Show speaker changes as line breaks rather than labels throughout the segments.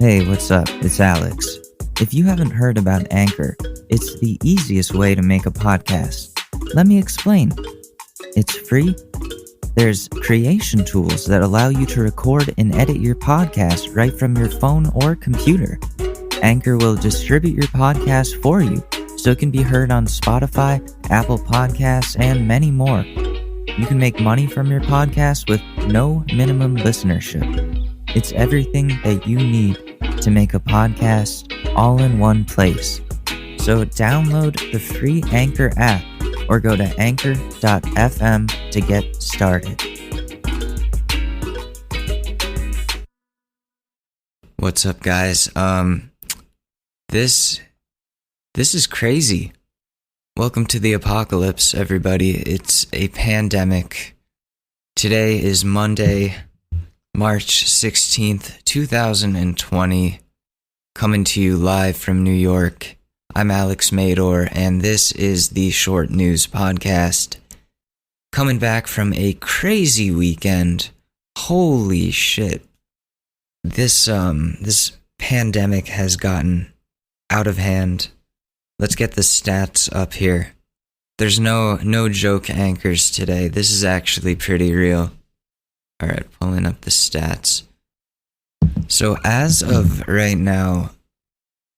Hey, what's up? It's Alex. If you haven't heard about Anchor, it's the easiest way to make a podcast. Let me explain. It's free. There's creation tools that allow you to record and edit your podcast right from your phone or computer. Anchor will distribute your podcast for you, so it can be heard on Spotify, Apple Podcasts, and many more. You can make money from your podcast with no minimum listenership. It's everything that you need to make a podcast all in one place. So download the free Anchor app or go to anchor.fm to get started. What's up, guys? This is crazy. Welcome to the apocalypse, everybody. It's a pandemic. Today is Monday, March 16th, 2020, coming to you live from New York. I'm Alex Mador, and this is the Short News Podcast. Coming back from a crazy weekend. Holy shit. This pandemic has gotten out of hand. Let's get the stats up here. There's no joke anchors today. This is actually pretty real. All right, pulling up the stats. So as of right now,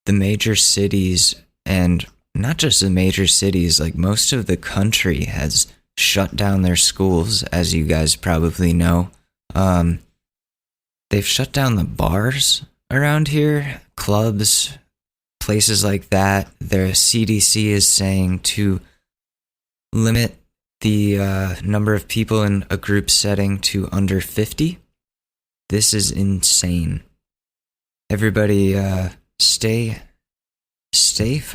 the major cities, and not just the major cities, like most of the country has shut down their schools, as you guys probably know. They've shut down the bars around here, clubs, places like that. The CDC is saying to limit the number of people in a group setting to under 50. This is insane. Everybody, stay safe.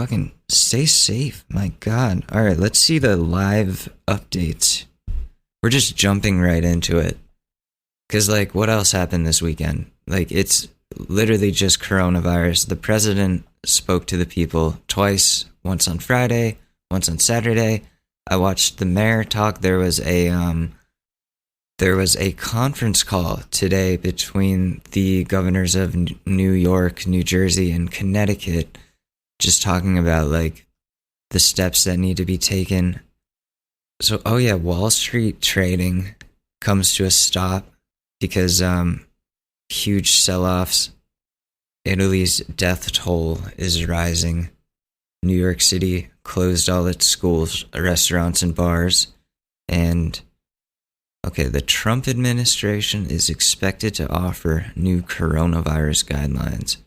My God. All right, let's see the live updates. We're just jumping right into it. Because, what else happened this weekend? It's literally just coronavirus. The president spoke to the people twice, once on Friday, once on Saturday. I watched the mayor talk. There was a conference call today between the governors of New York, New Jersey, and Connecticut, just talking about the steps that need to be taken. So, Wall Street trading comes to a stop because huge sell-offs. Italy's death toll is rising. New York City closed all its schools, restaurants, and bars. And, the Trump administration is expected to offer new coronavirus guidelines.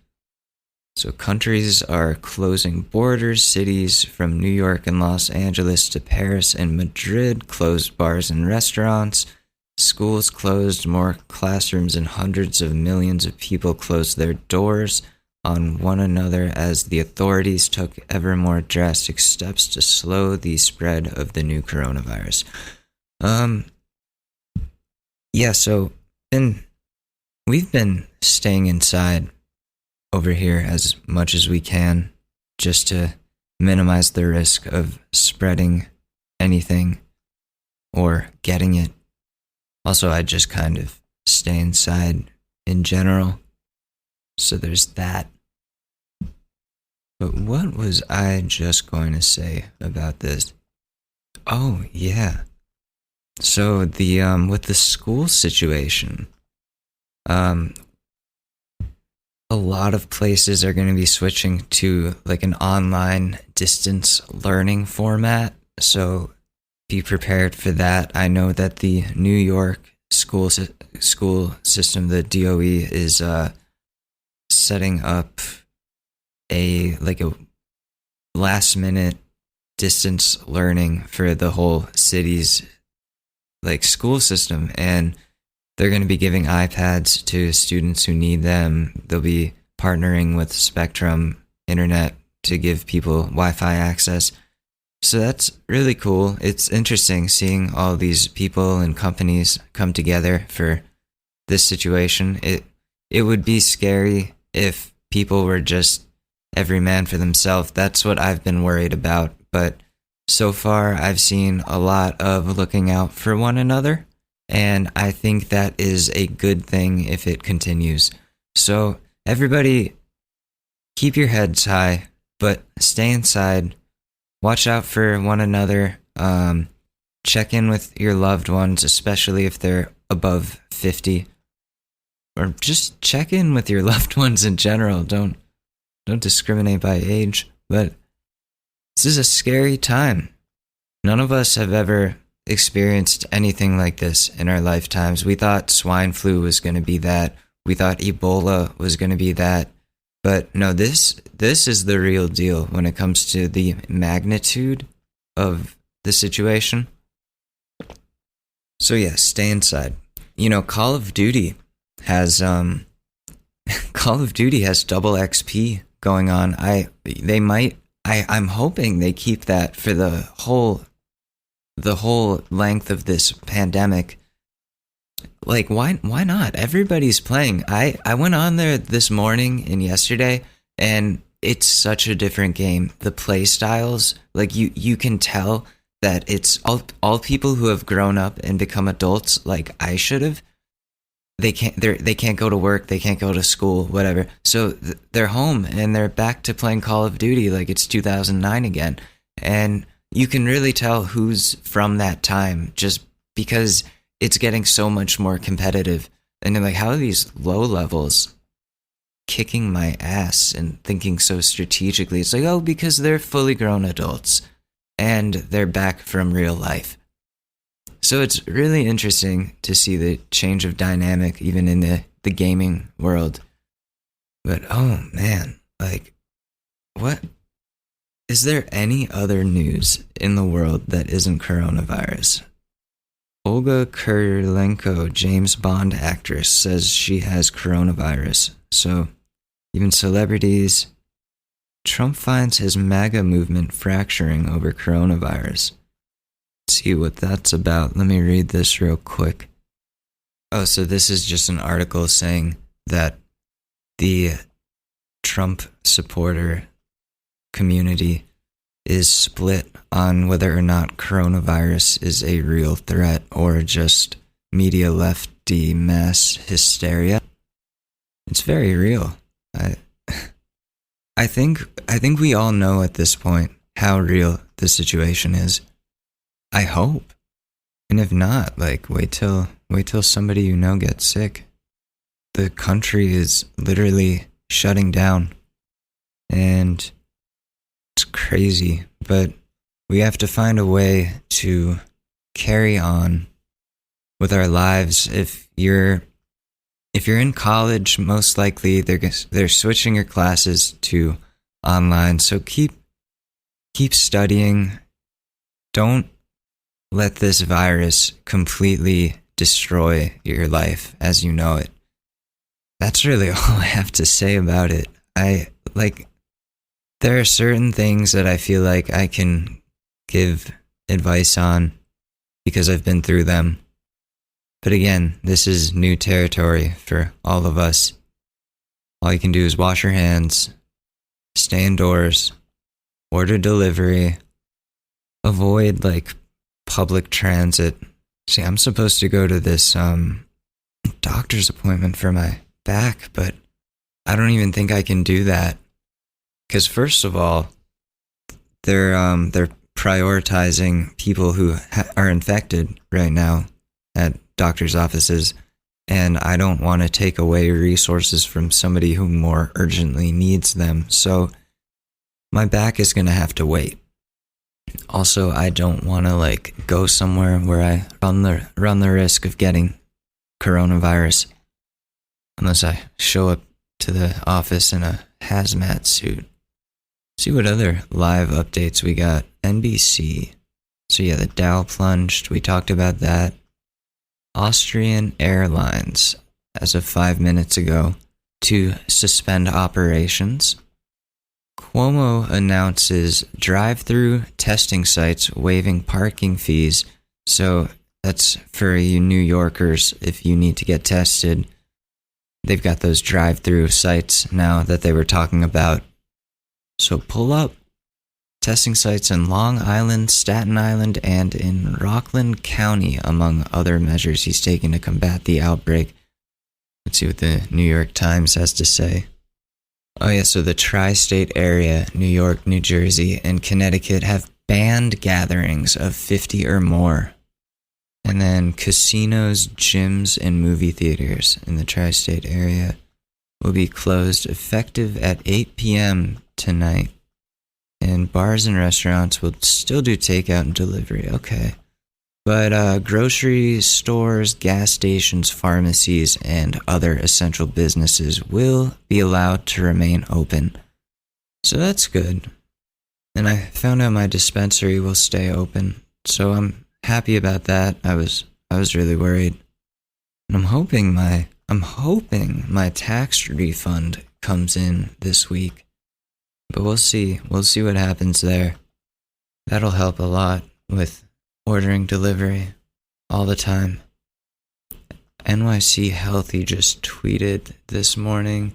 So countries are closing borders. Cities from New York and Los Angeles to Paris and Madrid closed bars and restaurants. Schools closed, more classrooms, and hundreds of millions of people closed their doors on one another as the authorities took ever more drastic steps to slow the spread of the new coronavirus. So we've been staying inside over here as much as we can just to minimize the risk of spreading anything or getting it. Also, I just kind of stay inside in general. So there's that. But what was I just going to say about this? Oh, yeah. So the with the school situation, a lot of places are going to be switching to an online distance learning format. So be prepared for that. I know that the New York school system, the DOE, is setting up a last minute distance learning for the whole city's school system, and they're going to be giving iPads to students who need them. They'll be partnering with Spectrum Internet to give people Wi-Fi access. So that's really cool. It's interesting seeing all these people and companies come together for this situation. It would be scary if people were just every man for themselves. That's what I've been worried about. But so far, I've seen a lot of looking out for one another, and I think that is a good thing if it continues. So everybody keep your heads high, but stay inside. Watch out for one another. Check in with your loved ones, especially if they're above 50. Or just check in with your loved ones in general. Don't discriminate by age. But this is a scary time. None of us have ever experienced anything like this in our lifetimes. We thought swine flu was going to be that. We thought Ebola was going to be that. But no, this is the real deal when it comes to the magnitude of the situation. So yeah, stay inside. You know, Call of Duty has double XP going on. I'm hoping they keep that for the whole length of this pandemic. Like, why not? Everybody's playing. I went on there this morning and yesterday, and it's such a different game. The play styles, like you can tell that it's all people who have grown up and become adults, like I should have. They can't go to work, they can't go to school, whatever. So they're home and they're back to playing Call of Duty like it's 2009 again. And you can really tell who's from that time just because it's getting so much more competitive. And they're like, how are these low levels kicking my ass and thinking so strategically? It's like, oh, because they're fully grown adults and they're back from real life. So it's really interesting to see the change of dynamic even in the gaming world. But oh man, like, what? Is there any other news in the world that isn't coronavirus? Olga Kurylenko, James Bond actress, says she has coronavirus. So even celebrities. Trump finds his MAGA movement fracturing over coronavirus. See what that's about. Let me read this real quick. Oh, so this is just an article saying that the Trump supporter community is split on whether or not coronavirus is a real threat or just media lefty mass hysteria. It's very real. I think we all know at this point how real the situation is. I hope. And if not, like, wait till somebody you know gets sick. The country is literally shutting down. And it's crazy, but we have to find a way to carry on with our lives. If you're in college, most likely they're switching your classes to online. So keep studying. Don't let this virus completely destroy your life as you know it. That's really all I have to say about it. There are certain things that I feel like I can give advice on because I've been through them. But again, this is new territory for all of us. All you can do is wash your hands, stay indoors, order delivery, avoid public transit. See, I'm supposed to go to this doctor's appointment for my back, but I don't even think I can do that. Because first of all, they're prioritizing people who are infected right now at doctor's offices, and I don't want to take away resources from somebody who more urgently needs them. So my back is going to have to wait. Also, I don't want to go somewhere where I run the risk of getting coronavirus unless I show up to the office in a hazmat suit. See what other live updates we got. NBC. So yeah, the Dow plunged. We talked about that. Austrian Airlines, as of 5 minutes ago, to suspend operations. Cuomo announces drive-through testing sites waiving parking fees. So that's for you New Yorkers if you need to get tested. They've got those drive-through sites now that they were talking about. So pull up. Testing sites in Long Island, Staten Island, and in Rockland County, among other measures he's taking to combat the outbreak. Let's see what the New York Times has to say. Oh yeah, so the tri-state area, New York, New Jersey, and Connecticut have banned gatherings of 50 or more. And then casinos, gyms, and movie theaters in the tri-state area will be closed effective at 8 p.m. tonight. And bars and restaurants will still do takeout and delivery. Okay. But grocery stores, gas stations, pharmacies, and other essential businesses will be allowed to remain open. So that's good. And I found out my dispensary will stay open. So I'm happy about that. I was really worried. And I'm hoping my tax refund comes in this week. But we'll see. We'll see what happens there. That'll help a lot with ordering delivery all the time. NYC Healthy just tweeted this morning,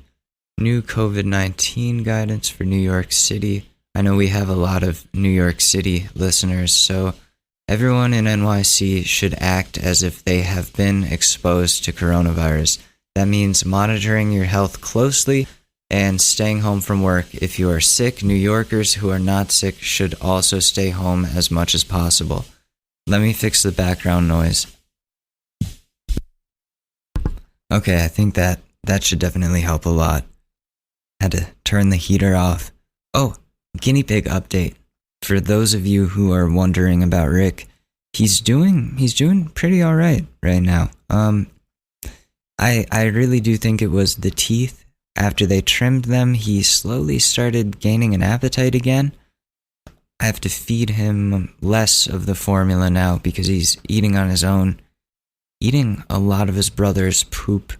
new COVID-19 guidance for New York City. I know we have a lot of New York City listeners, so everyone in NYC should act as if they have been exposed to coronavirus. That means monitoring your health closely and staying home from work. If you are sick, New Yorkers who are not sick should also stay home as much as possible. Let me fix the background noise. Okay, I think that should definitely help a lot. Had to turn the heater off. Oh, guinea pig update. For those of you who are wondering about Rick, he's doing pretty all right now. I really do think it was the teeth. After they trimmed them, he slowly started gaining an appetite again. I have to feed him less of the formula now because he's eating on his own, eating a lot of his brother's poop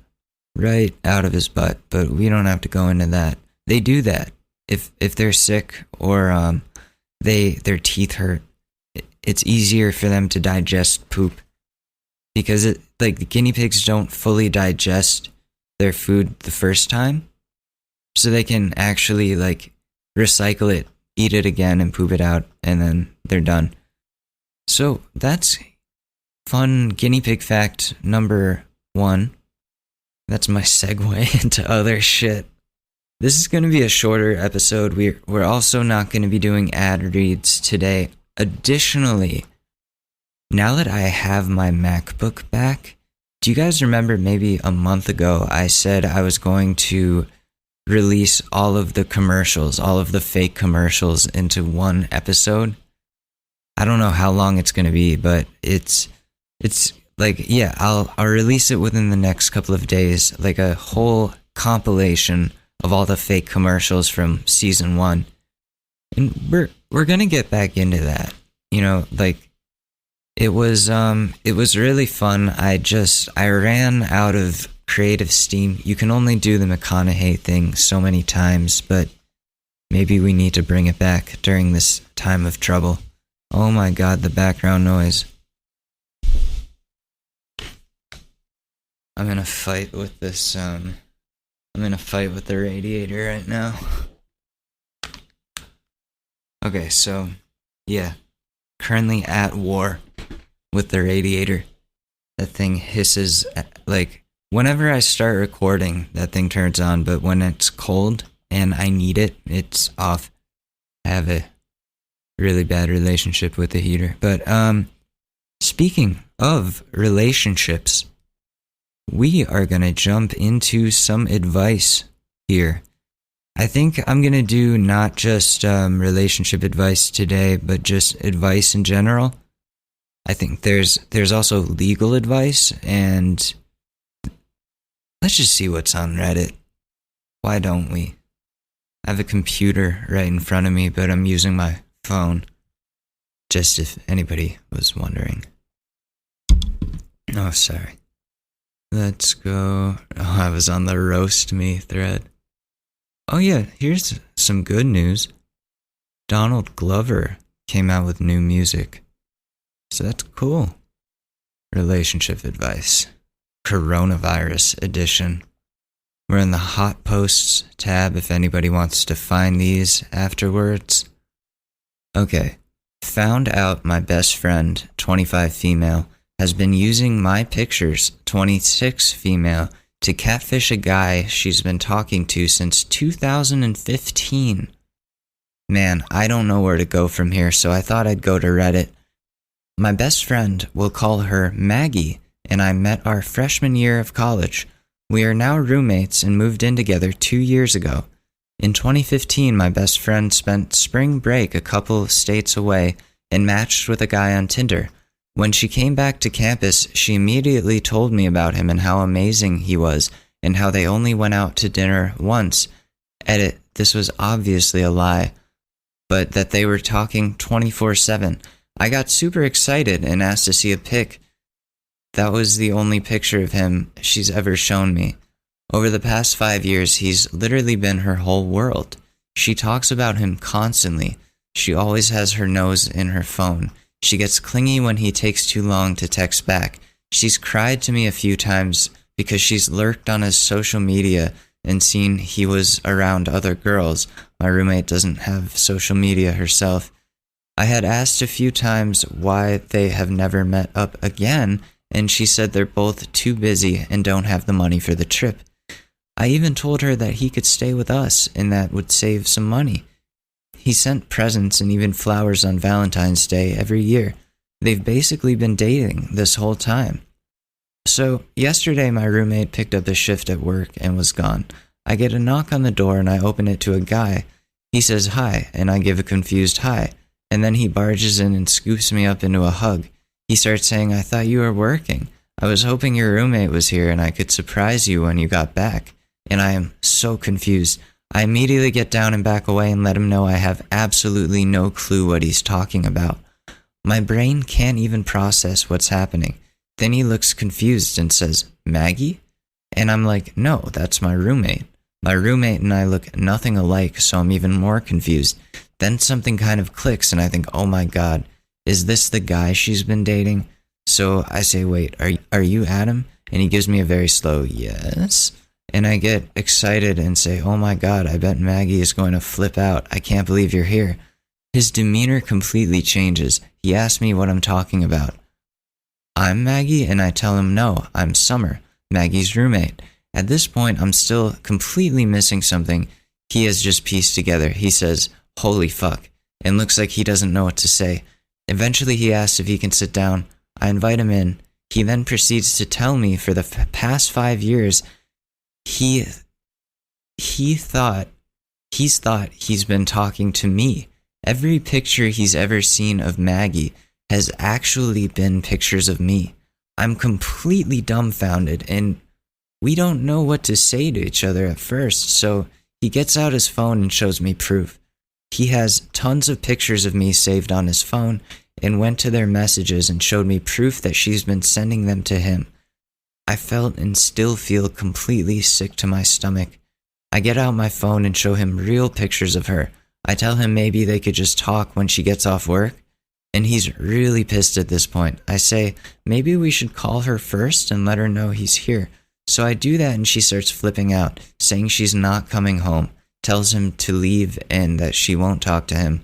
right out of his butt, but we don't have to go into that. They do that if they're sick or their teeth hurt. It's easier for them to digest poop because the guinea pigs don't fully digest their food the first time, so they can actually recycle it, eat it again, and poop it out, and then they're done. So that's fun guinea pig fact number 1. That's my segue into other shit. This is going to be a shorter episode. We're also not going to be doing ad reads today. Additionally, now that I have my MacBook back, do you guys remember maybe a month ago I said I was going to release all of the commercials, all of the fake commercials into one episode? I don't know how long it's going to be, but it's I'll release it within the next couple of days, like a whole compilation of all the fake commercials from season 1. And we're going to get back into that. It was really fun. I ran out of creative steam. You can only do the McConaughey thing so many times, but maybe we need to bring it back during this time of trouble. Oh my god, the background noise. I'm in a fight with this, I'm in a fight with the radiator right now. Okay, so, yeah. Currently at war with the radiator. That thing hisses, whenever I start recording, that thing turns on, but when it's cold and I need it, it's off. I have a really bad relationship with the heater. But, speaking of relationships, we are going to jump into some advice here. I think I'm going to do not just relationship advice today, but just advice in general. I think there's also legal advice, and let's just see what's on Reddit. Why don't we? I have a computer right in front of me, but I'm using my phone, just if anybody was wondering. Oh, sorry. Let's go. Oh, I was on the roast me thread. Oh yeah, here's some good news. Donald Glover came out with new music. So that's cool. Relationship advice. Coronavirus edition. We're in the Hot Posts tab if anybody wants to find these afterwards. Okay. Found out my best friend, 25 female, has been using my pictures, 26 female, to catfish a guy she's been talking to since 2015. Man, I don't know where to go from here, so I thought I'd go to Reddit. My best friend, we'll call her Maggie, and I met our freshman year of college. We are now roommates and moved in together 2 years ago. In 2015, my best friend spent spring break a couple of states away and matched with a guy on Tinder. When she came back to campus, she immediately told me about him and how amazing he was, and how they only went out to dinner once. Edit, this was obviously a lie, but that they were talking 24/7. I got super excited and asked to see a pic. That was the only picture of him she's ever shown me. Over the past 5 years, he's literally been her whole world. She talks about him constantly. She always has her nose in her phone. She gets clingy when he takes too long to text back. She's cried to me a few times because she's lurked on his social media and seen he was around other girls. My roommate doesn't have social media herself. I had asked a few times why they have never met up again, and she said they're both too busy and don't have the money for the trip. I even told her that he could stay with us and that would save some money. He sent presents and even flowers on Valentine's Day every year. They've basically been dating this whole time. So, yesterday my roommate picked up a shift at work and was gone. I get a knock on the door and I open it to a guy. He says hi, and I give a confused hi, and then he barges in and scoops me up into a hug. He starts saying, "I thought you were working. I was hoping your roommate was here and I could surprise you when you got back." And I am so confused. I immediately get down and back away and let him know I have absolutely no clue what he's talking about. My brain can't even process what's happening. Then he looks confused and says, "Maggie?" And I'm like, "No, that's my roommate." My roommate and I look nothing alike, so I'm even more confused. Then something kind of clicks and I think, oh my god, is this the guy she's been dating? So I say, "Wait, are you Adam?" And he gives me a very slow yes. And I get excited and say, "Oh my god, I bet Maggie is going to flip out. I can't believe you're here." His demeanor completely changes. He asks me what I'm talking about. I'm Maggie, and I tell him no, I'm Summer, Maggie's roommate. At this point, I'm still completely missing something he has just pieced together. He says, "Holy fuck," and looks like he doesn't know what to say. Eventually, he asks if he can sit down. I invite him in. He then proceeds to tell me for the past 5 years, he's thought he's been talking to me. Every picture he's ever seen of Maggie has actually been pictures of me. I'm completely dumbfounded, and we don't know what to say to each other at first, so he gets out his phone and shows me proof. He has tons of pictures of me saved on his phone and went to their messages and showed me proof that she's been sending them to him. I felt and still feel completely sick to my stomach. I get out my phone and show him real pictures of her. I tell him maybe they could just talk when she gets off work, and he's really pissed at this point. I say, maybe we should call her first and let her know he's here. So I do that and she starts flipping out, saying she's not coming home, tells him to leave and that she won't talk to him.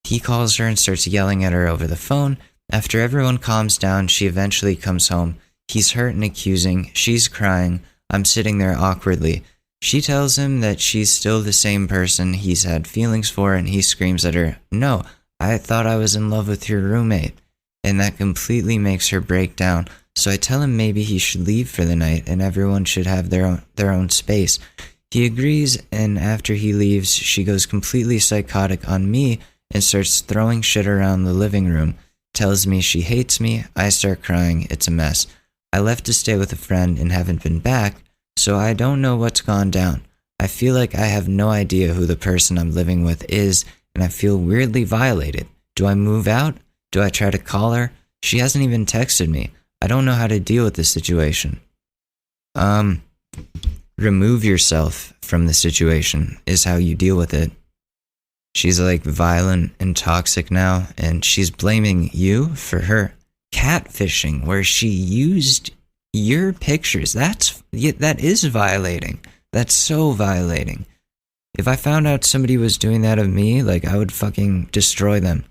He calls her and starts yelling at her over the phone. After everyone calms down, she eventually comes home. He's hurt and accusing. She's crying. I'm sitting there awkwardly. She tells him that she's still the same person he's had feelings for, and he screams at her, "No, I thought I was in love with your roommate." And that completely makes her break down. So I tell him maybe he should leave for the night and everyone should have their own space. He agrees, and after he leaves, she goes completely psychotic on me and starts throwing shit around the living room. Tells me she hates me. I start crying. It's a mess. I left to stay with a friend and haven't been back, so I don't know what's gone down. I feel like I have no idea who the person I'm living with is, and I feel weirdly violated. Do I move out? Do I try to call her? She hasn't even texted me. I don't know how to deal with this situation. Remove yourself from the situation is how you deal with it. She's like violent and toxic now, and she's blaming you for her catfishing, where she used your pictures. That is violating. That's so violating. If I found out somebody was doing that of me, like, I would fucking destroy them.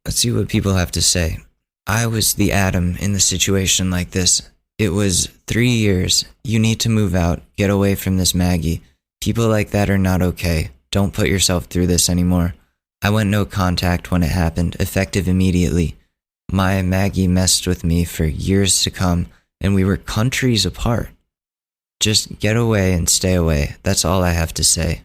Let's see what people have to say. I was the Adam in the situation like this. It was 3 years. You need to move out. Get away from this Maggie. People like that are not okay. Don't put yourself through this anymore. I went no contact when it happened, effective immediately. My Maggie messed with me for years to come, and we were countries apart. Just get away and stay away. That's all I have to say.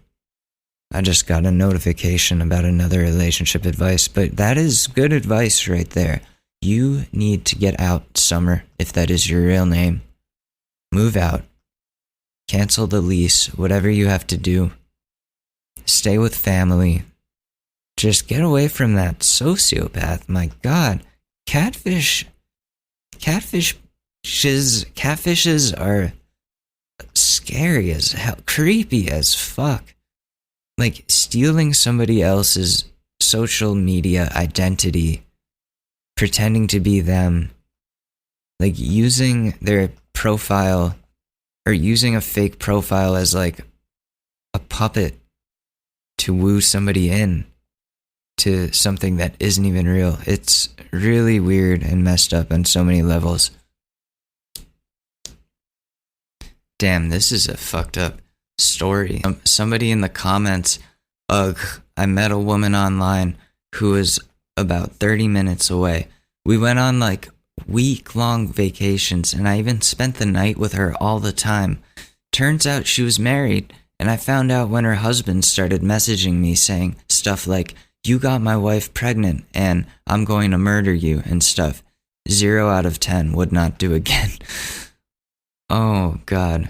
I just got a notification about another relationship advice, but that is good advice right there. You need to get out, Summer, if that is your real name. Move out. Cancel the lease, whatever you have to do. Stay with family. Just get away from that sociopath. My God. Catfishes are scary as hell, creepy as fuck. Like stealing somebody else's social media identity, pretending to be them, like using their profile or using a fake profile as like a puppet to woo somebody in to something that isn't even real. It's really weird and messed up on so many levels. Damn, this is a fucked up story. Somebody in the comments, ugh, I met a woman online who was about 30 minutes away. We went on like week-long vacations, and I even spent the night with her all the time. Turns out she was married, and I found out when her husband started messaging me saying stuff like, "You got my wife pregnant, and I'm going to murder you," and stuff. 0 out of 10 would not do again. Oh, God.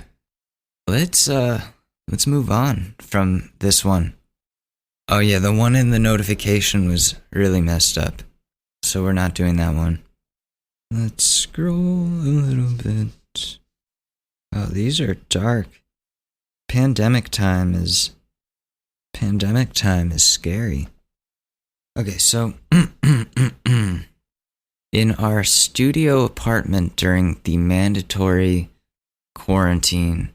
Let's move on from this one. Oh, yeah, the one in the notification was really messed up, so we're not doing that one. Let's scroll a little bit. Oh, these are dark. Pandemic time is scary. Okay, so in our studio apartment during the mandatory quarantine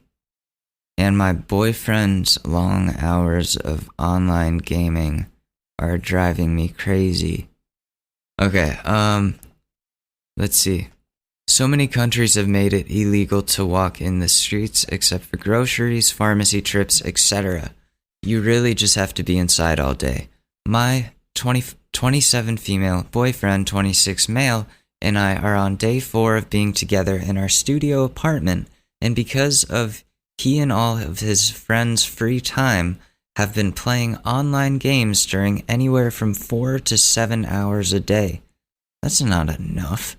and my boyfriend's long hours of online gaming are driving me crazy. Okay, let's see. So many countries have made it illegal to walk in the streets except for groceries, pharmacy trips, etc. You really just have to be inside all day. My 27 female boyfriend, 26 male, and I are on day 4 of being together in our studio apartment, and because of he and all of his friends' free time have been playing online games during anywhere from 4 to 7 hours a day. That's not enough.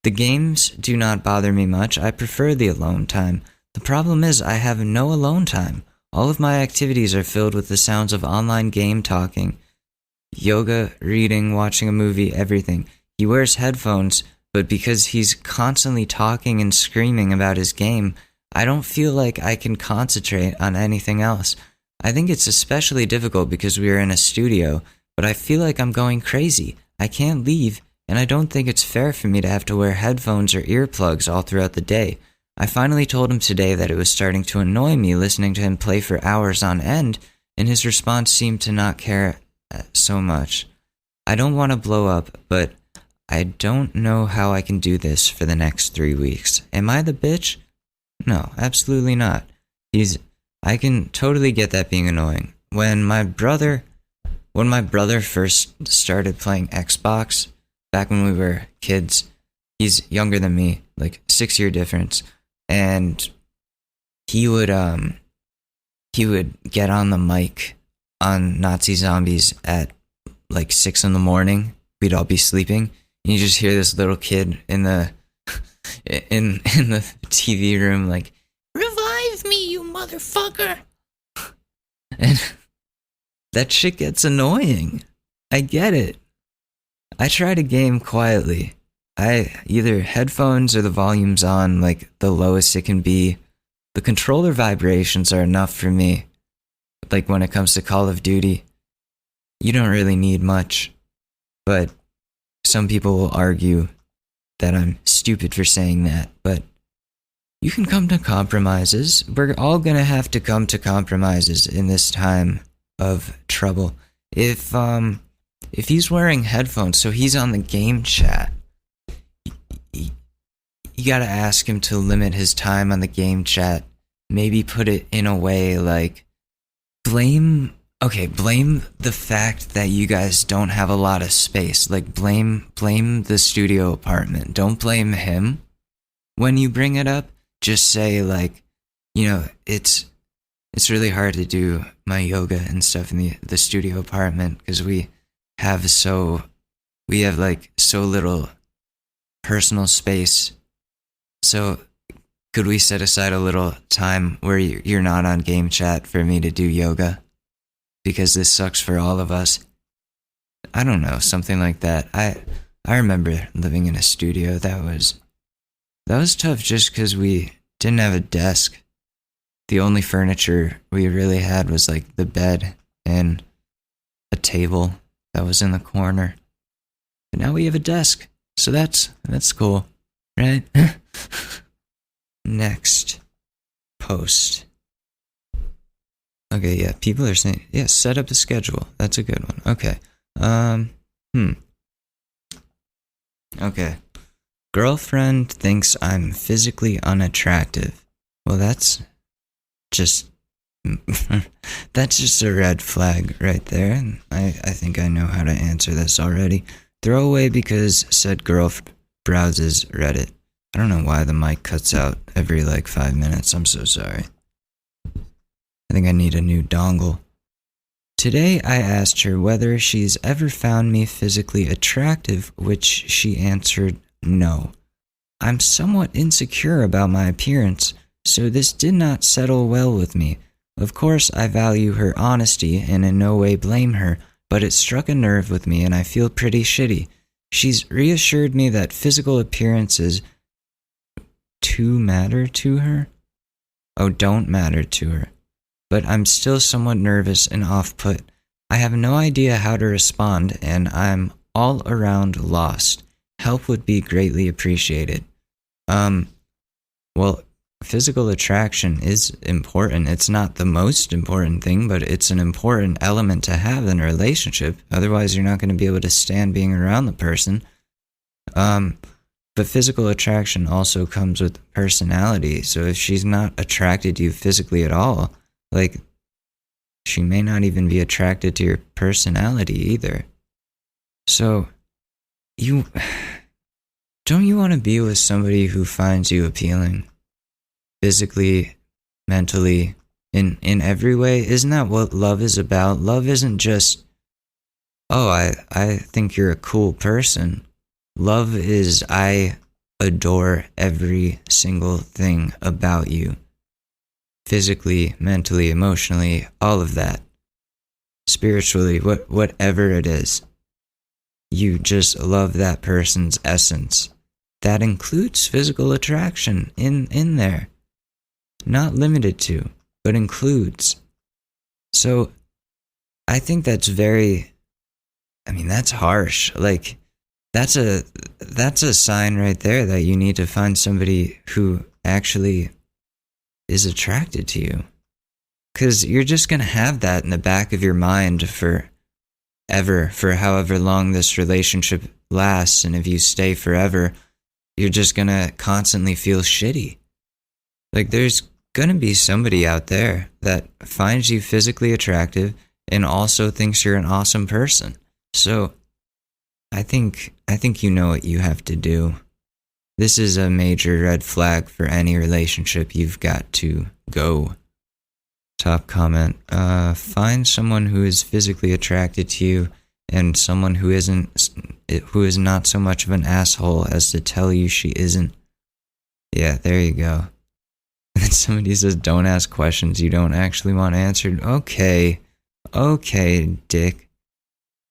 The games do not bother me much. I prefer the alone time. The problem is I have no alone time. All of my activities are filled with the sounds of online game talking. Yoga, reading, watching a movie, everything. He wears headphones, but because he's constantly talking and screaming about his game, I don't feel like I can concentrate on anything else. I think it's especially difficult because we are in a studio, but I feel like I'm going crazy. I can't leave, and I don't think it's fair for me to have to wear headphones or earplugs all throughout the day. I finally told him today that it was starting to annoy me listening to him play for hours on end, and his response seemed to not care so much. I don't want to blow up, but I don't know how I can do this for the next 3 weeks. Am I the bitch? No, absolutely not. I can totally get that being annoying. When my brother first started playing Xbox, back when we were kids, he's younger than me, like 6-year difference, and he would get on the mic on Nazi Zombies at like 6 a.m. We'd all be sleeping, and you just hear this little kid in the in the TV room like, "Revive me, you motherfucker!" And that shit gets annoying. I get it. I try to game quietly. I either headphones or the volume's on like the lowest it can be. The controller vibrations are enough for me. Like when it comes to Call of Duty, you don't really need much. But some people will argue that I'm stupid for saying that, but you can come to compromises. We're all gonna have to come to compromises in this time of trouble. If he's wearing headphones, so he's on the game chat, you gotta ask him to limit his time on the game chat. Maybe put it in a way like blame the fact that you guys don't have a lot of space. Like blame the studio apartment. Don't blame him when you bring it up. Just say like, it's really hard to do my yoga and stuff in the studio apartment because we have so little personal space. So could we set aside a little time where you're not on game chat for me to do yoga? Because this sucks for all of us. I don't know, something like that. I remember living in a studio that was tough just because we didn't have a desk. The only furniture we really had was like the bed and a table that was in the corner. But now we have a desk, so that's cool, right? Next post. Okay, yeah, people are saying, yeah, set up a schedule. That's a good one. Okay. Okay. Girlfriend thinks I'm physically unattractive. Well, that's just a red flag right there. And I think I know how to answer this already. Throwaway because said girl browses Reddit. I don't know why the mic cuts out every 5 minutes. I'm so sorry. I think I need a new dongle. Today I asked her whether she's ever found me physically attractive, which she answered no. I'm somewhat insecure about my appearance, so this did not settle well with me. Of course, I value her honesty and in no way blame her, but it struck a nerve with me and I feel pretty shitty. She's reassured me that physical appearances don't matter to her. But I'm still somewhat nervous and off-put. I have no idea how to respond, and I'm all around lost. Help would be greatly appreciated. Well, physical attraction is important. It's not the most important thing, but it's an important element to have in a relationship. Otherwise, you're not going to be able to stand being around the person. But physical attraction also comes with personality. So if she's not attracted to you physically at all, she may not even be attracted to your personality either. So, don't you want to be with somebody who finds you appealing? Physically, mentally, in every way? Isn't that what love is about? Love isn't just, I think you're a cool person. Love is, I adore every single thing about you. Physically, mentally, emotionally, all of that. Spiritually, whatever it is. You just love that person's essence. That includes physical attraction in there. Not limited to, but includes. So, I think that's that's harsh. That's a sign right there that you need to find somebody who actually is attracted to you. Because you're just going to have that in the back of your mind for however long this relationship lasts. And if you stay forever, you're just going to constantly feel shitty. There's going to be somebody out there that finds you physically attractive and also thinks you're an awesome person. So I think you know what you have to do. This is a major red flag for any relationship. You've got to go. Top comment. Find someone who is physically attracted to you and someone who is not so much of an asshole as to tell you she isn't. Yeah, there you go. And then somebody says, don't ask questions you don't actually want answered. Okay, dick.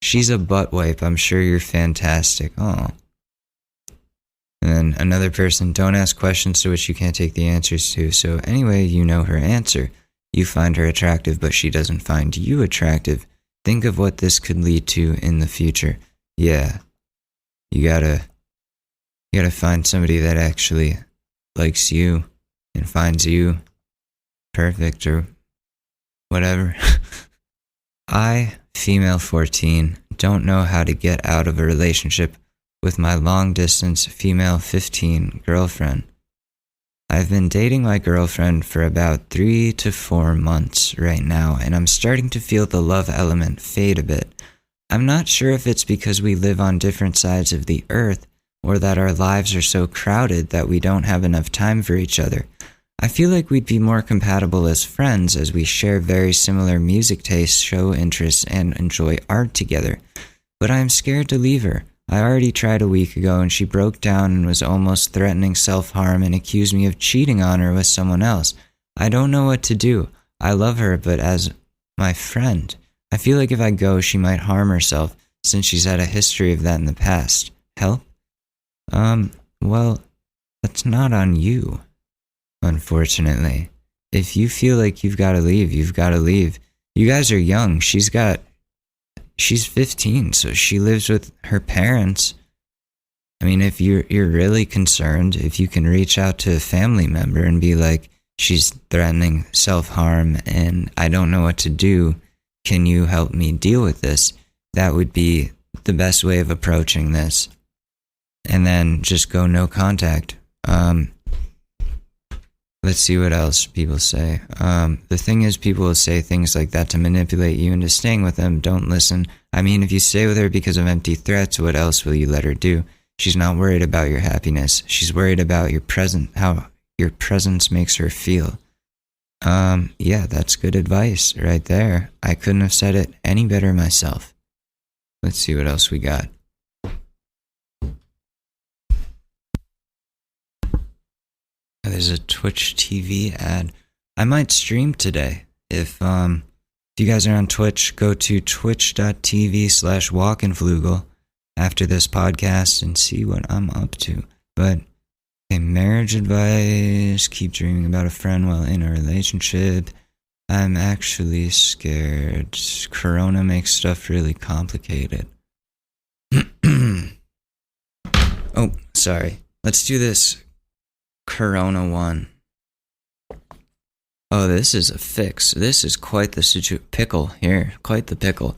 She's a butt wipe. I'm sure you're fantastic. Oh. And then another person, don't ask questions to which you can't take the answers to. So anyway, you know her answer. You find her attractive, but she doesn't find you attractive. Think of what this could lead to in the future. Yeah. You gotta find somebody that actually likes you and finds you perfect or whatever. I, female 14, don't know how to get out of a relationship with my long distance female 15 girlfriend. I've been dating my girlfriend for about 3 to 4 months right now, and I'm starting to feel the love element fade a bit. I'm not sure if it's because we live on different sides of the earth, or that our lives are so crowded that we don't have enough time for each other. I feel like we'd be more compatible as friends as we share very similar music tastes, show interests, and enjoy art together. But I'm scared to leave her. I already tried a week ago and she broke down and was almost threatening self-harm and accused me of cheating on her with someone else. I don't know what to do. I love her, but as my friend, I feel like if I go, she might harm herself since she's had a history of that in the past. Help? Well, that's not on you, unfortunately. If you feel like you've got to leave, you've got to leave. You guys are young. She's 15, so she lives with her parents. I mean, if you're really concerned, if you can reach out to a family member and be like, she's threatening self-harm and I don't know what to do, can you help me deal with this? That would be the best way of approaching this. And then just go no contact. Let's see what else people say. The thing is, people will say things like that to manipulate you into staying with them. Don't listen. I mean, if you stay with her because of empty threats, what else will you let her do? She's not worried about your happiness. She's worried about how your presence makes her feel. Yeah, that's good advice right there. I couldn't have said it any better myself. Let's see what else we got. There's a Twitch TV ad. I might stream today. If you guys are on Twitch, go to twitch.tv/walkinflugel after this podcast and see what I'm up to. But, okay, marriage advice, keep dreaming about a friend while in a relationship. I'm actually scared. Corona makes stuff really complicated. Oh, sorry. Let's do this Corona one. Oh, this is a fix. This is quite the pickle here. Quite the pickle.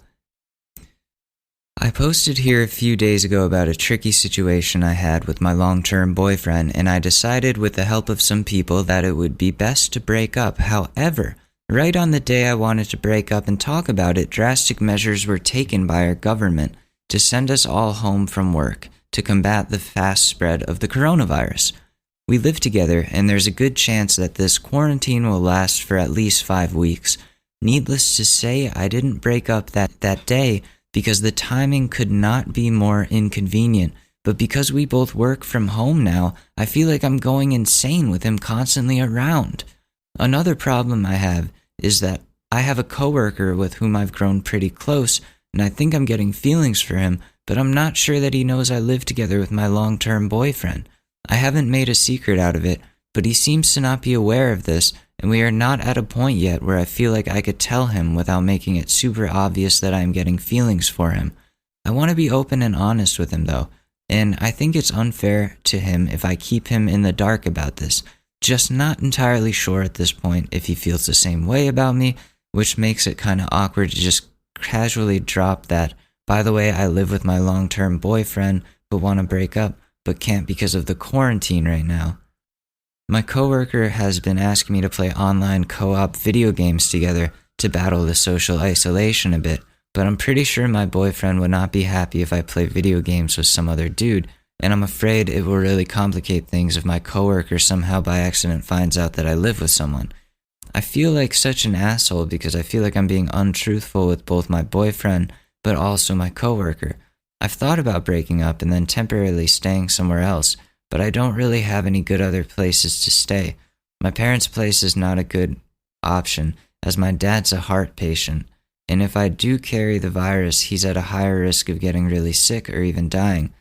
I posted here a few days ago about a tricky situation I had with my long-term boyfriend, and I decided with the help of some people that it would be best to break up. However, right on the day I wanted to break up and talk about it, drastic measures were taken by our government to send us all home from work to combat the fast spread of the coronavirus. We live together, and there's a good chance that this quarantine will last for at least 5 weeks. Needless to say, I didn't break up that day because the timing could not be more inconvenient. But because we both work from home now, I feel like I'm going insane with him constantly around. Another problem I have is that I have a coworker with whom I've grown pretty close, and I think I'm getting feelings for him, but I'm not sure that he knows I live together with my long-term boyfriend. I haven't made a secret out of it, but he seems to not be aware of this, and we are not at a point yet where I feel like I could tell him without making it super obvious that I am getting feelings for him. I want to be open and honest with him though, and I think it's unfair to him if I keep him in the dark about this. Just not entirely sure at this point if he feels the same way about me, which makes it kind of awkward to just casually drop that, by the way, I live with my long-term boyfriend but want to break up, but can't because of the quarantine right now. My coworker has been asking me to play online co-op video games together to battle the social isolation a bit, but I'm pretty sure my boyfriend would not be happy if I play video games with some other dude, and I'm afraid it will really complicate things if my coworker somehow by accident finds out that I live with someone. I feel like such an asshole because I feel like I'm being untruthful with both my boyfriend but also my coworker. I've thought about breaking up and then temporarily staying somewhere else, but I don't really have any good other places to stay. My parents' place is not a good option, as my dad's a heart patient, and if I do carry the virus, he's at a higher risk of getting really sick or even dying.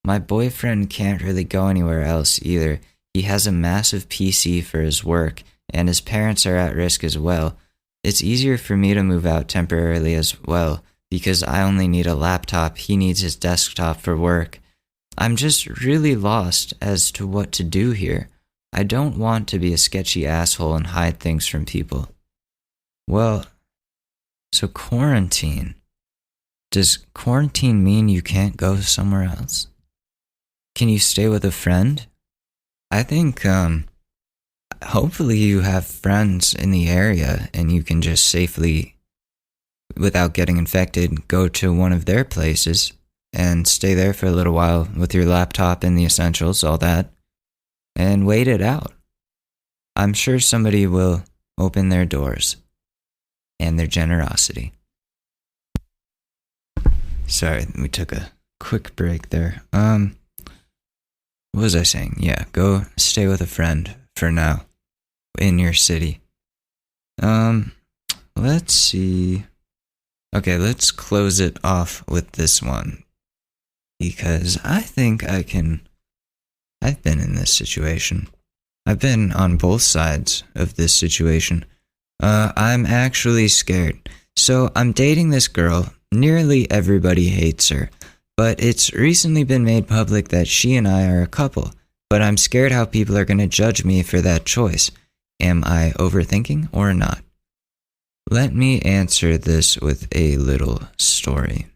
My boyfriend can't really go anywhere else either. He has a massive PC for his work, and his parents are at risk as well. It's easier for me to move out temporarily as well, because I only need a laptop, he needs his desktop for work. I'm just really lost as to what to do here. I don't want to be a sketchy asshole and hide things from people. Well, so quarantine. Does quarantine mean you can't go somewhere else? can you stay with a friend? I think hopefully you have friends in the area and you can just safely, without getting infected, go to one of their places and stay there for a little while with your laptop and the essentials, all that, and wait it out. I'm sure somebody will open their doors and their generosity. Sorry, we took a quick break there. What was I saying? Yeah, go stay with a friend for now in your city. Let's see. Okay, let's close it off with this one because I think I've been in this situation. I've been on both sides of this situation. I'm actually scared. So I'm dating this girl. Nearly everybody hates her. But it's recently been made public that she and I are a couple. But I'm scared how people are going to judge me for that choice. Am I overthinking or not? Let me answer this with a little story.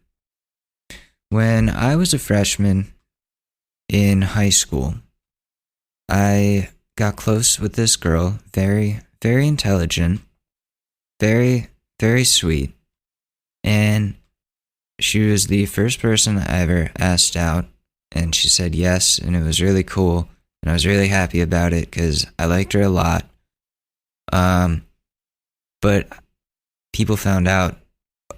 When I was a freshman in high school, I got close with this girl, very, very intelligent, very, very sweet, and she was the first person I ever asked out, and she said yes, and it was really cool, and I was really happy about it because I liked her a lot. But people found out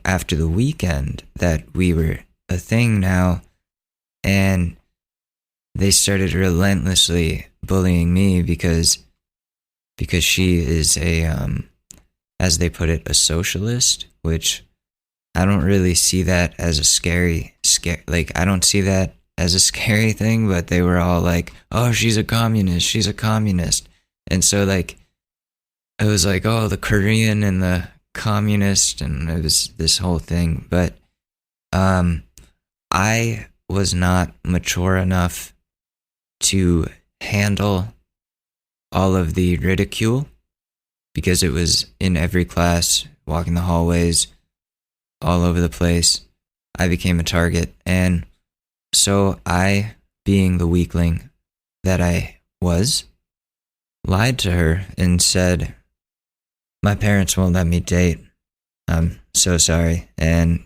after the weekend that we were a thing now, and they started relentlessly bullying me because she is as they put it, a socialist, which I don't really see that as I don't see that as a scary thing, but they were all like, oh, she's a communist. And so like, it was like, oh, the Korean and the communist, and it was this whole thing. But I was not mature enough to handle all of the ridicule because it was in every class, walking the hallways, all over the place. I became a target. And so I, being the weakling that I was, lied to her and said, my parents won't let me date. I'm so sorry. And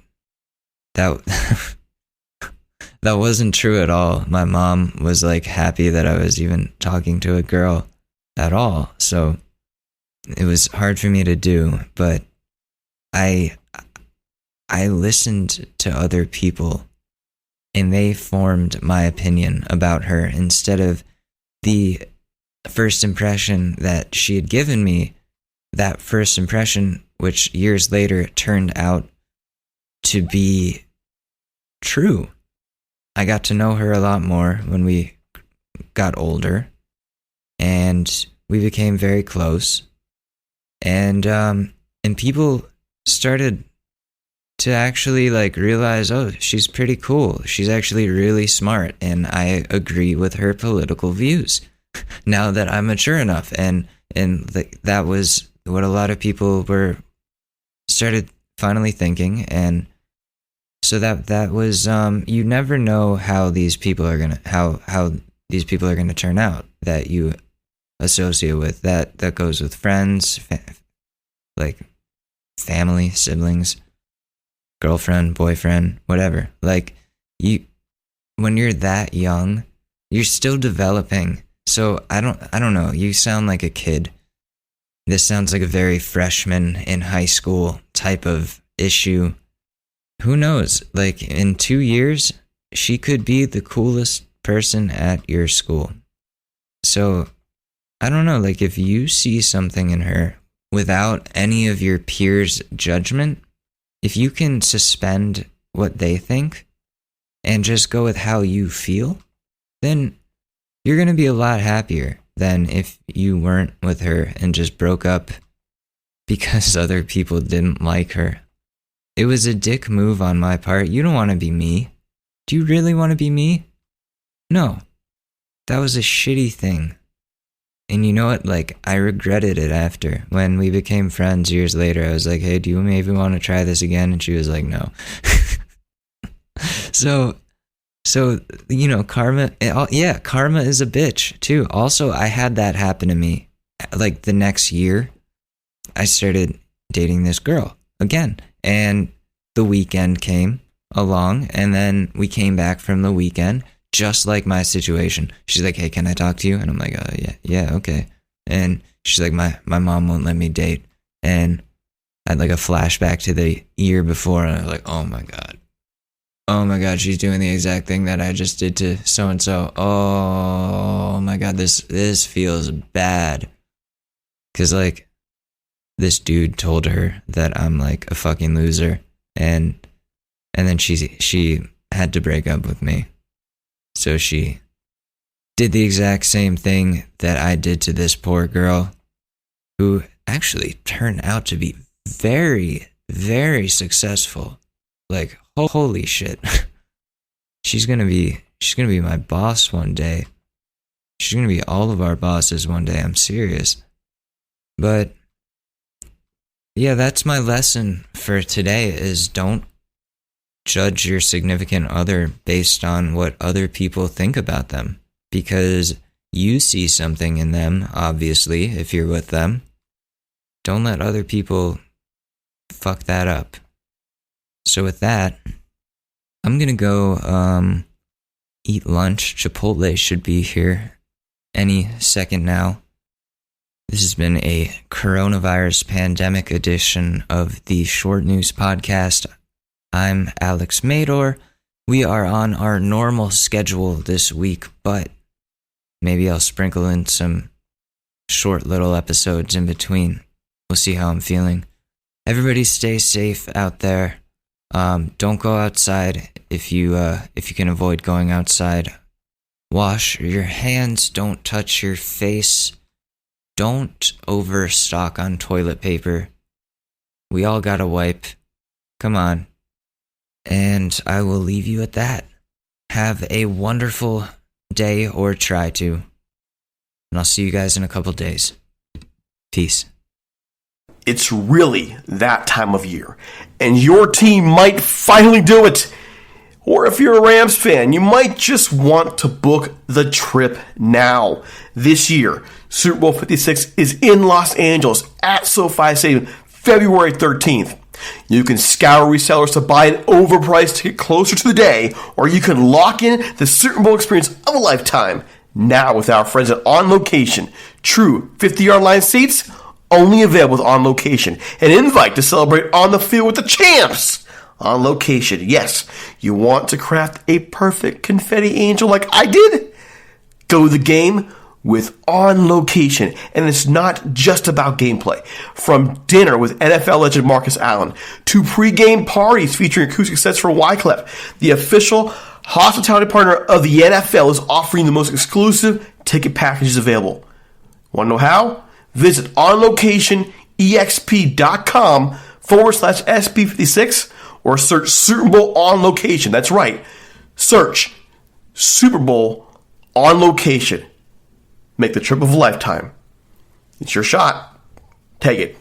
that that wasn't true at all. My mom was like happy that I was even talking to a girl at all. So it was hard for me to do, but I listened to other people and they formed my opinion about her instead of the first impression that she had given me. That first impression, which years later turned out to be true. I got to know her a lot more when we got older, and we became very close. And people started to actually like realize, oh, she's pretty cool. She's actually really smart, and I agree with her political views now that I'm mature enough. And that was what a lot of people started finally thinking. And so that was you never know how these people are gonna turn out that you associate with. That goes with friends, like family, siblings, girlfriend, boyfriend, whatever. Like when you're that young, you're still developing. So I don't know. You sound like a kid. This sounds like a very freshman in high school type of issue. Who knows? Like in 2 years, she could be the coolest person at your school. So I don't know. Like if you see something in her without any of your peers' judgment, if you can suspend what they think and just go with how you feel, then you're going to be a lot happier than if you weren't with her and just broke up because other people didn't like her. It was a dick move on my part. You don't want to be me. Do you really want to be me? No. That was a shitty thing. And you know what? Like, I regretted it after. When we became friends years later, I was like, hey, do you maybe want to try this again? And she was like, no. So So, karma, karma is a bitch too. Also, I had that happen to me. Like the next year, I started dating this girl again. And the weekend came along, and then we came back from the weekend, just like my situation. She's like, hey, can I talk to you? And I'm like, yeah, okay. And she's like, my mom won't let me date. And I had like a flashback to the year before, and I was like, oh my God, she's doing the exact thing that I just did to so-and-so. Oh my God, this feels bad. Because like, this dude told her that I'm like a fucking loser, and then she had to break up with me. So she did the exact same thing that I did to this poor girl, who actually turned out to be very, very successful. Like, holy shit. She's gonna be my boss one day. She's gonna be all of our bosses one day. I'm serious. But yeah, that's my lesson for today, is don't judge your significant other based on what other people think about them, because you see something in them, obviously, if you're with them. Don't let other people fuck that up. So with that, I'm gonna go eat lunch. Chipotle should be here any second now. This has been a coronavirus pandemic edition of the Short News Podcast. I'm Alex Mador. We are on our normal schedule this week, but maybe I'll sprinkle in some short little episodes in between. We'll see how I'm feeling. Everybody stay safe out there. Don't go outside if you can avoid going outside. Wash your hands. Don't touch your face. Don't overstock on toilet paper. We all gotta wipe. Come on. And I will leave you at that. Have a wonderful day, or try to. And I'll see you guys in a couple days. Peace.
It's really that time of year, and your team might finally do it. Or if you're a Rams fan, you might just want to book the trip now. This year, Super Bowl 56 is in Los Angeles at SoFi Stadium, February 13th. You can scour resellers to buy an overpriced ticket closer to the day, or you can lock in the Super Bowl experience of a lifetime now with our friends at On Location. True 50-yard line seats, only available with On Location. An invite to celebrate on the field with the champs. On Location. Yes, you want to craft a perfect confetti angel like I did? Go to the game with On Location. And it's not just about gameplay. From dinner with NFL legend Marcus Allen to pre-game parties featuring acoustic sets for Wyclef, the official hospitality partner of the NFL is offering the most exclusive ticket packages available. Want to know how? Visit onlocationexp.com/SB56 or search Super Bowl On Location. That's right. Search Super Bowl On Location. Make the trip of a lifetime. It's your shot. Take it.